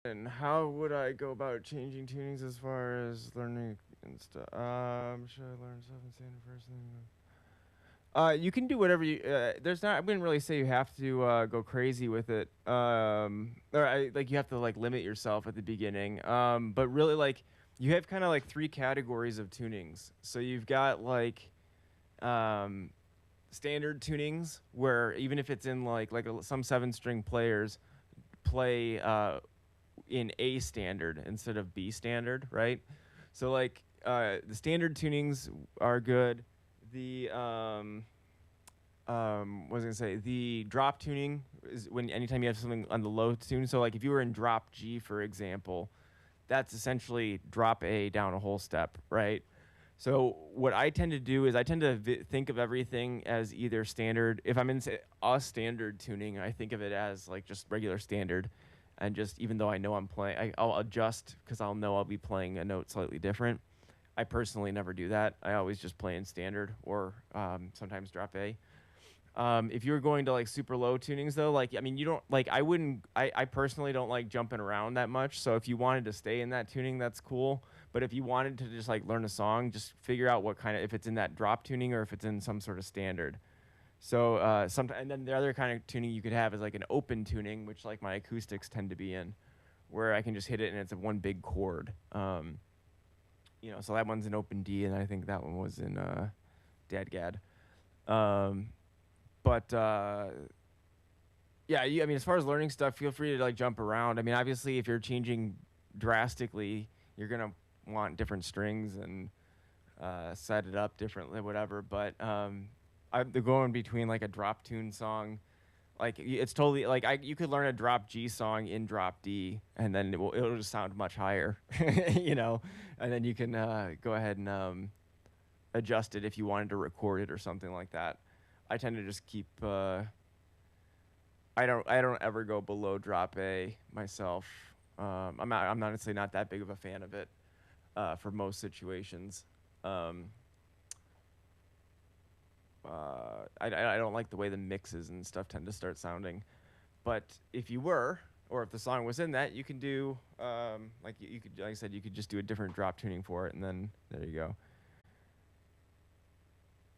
And how would I go about changing tunings as far as learning and stuff? Should I learn stuff and standard first thing? You can do whatever you. There's not. I wouldn't really say you have to go crazy with it. Like you have to like limit yourself at the beginning. But really, like you have kind of like three categories of tunings. So you've got like um, standard tunings where even if it's in some seven string players play in A standard instead of B standard, right? So like the standard tunings are good. The what was I gonna say? The drop tuning is when anytime you have something on the low tune. So like if you were in drop G, for example, that's essentially drop A down a whole step, right? So what I tend to do is I tend to think of everything as either standard. If I'm in say, a standard tuning, I think of it as like just regular standard, and just even though I know I'm playing, I'll adjust because I'll know I'll be playing a note slightly different. I personally never do that. I always just play in standard or sometimes drop A. If you were going to like super low tunings though, like I mean you don't like I wouldn't I personally don't like jumping around that much. So if you wanted to stay in that tuning, that's cool. But if you wanted to just like learn a song, just figure out what kind of if it's in that drop tuning or if it's in some sort of standard. So sometimes and then the other kind of tuning you could have is like an open tuning, which like my acoustics tend to be in, where I can just hit it and it's a one big chord. So that one's an open D, and I think that one was in Dadgad. Um, but yeah, I mean, as far as learning stuff, feel free to like jump around. I mean, obviously, if you're changing drastically, you're gonna want different strings and set it up differently, whatever. But I'm going between like a drop tune song, like it's totally like you could learn a drop G song in drop D, and then it'll just sound much higher, you know, and then you can go ahead and adjust it if you wanted to record it or something like that. I tend to just keep. I don't ever go below drop A myself. I'm honestly not that big of a fan of it for most situations. Um, I don't like the way the mixes and stuff tend to start sounding. But if you were, or if the song was in that, you can do like you could, like I said, you could just do a different drop tuning for it, and then there you go.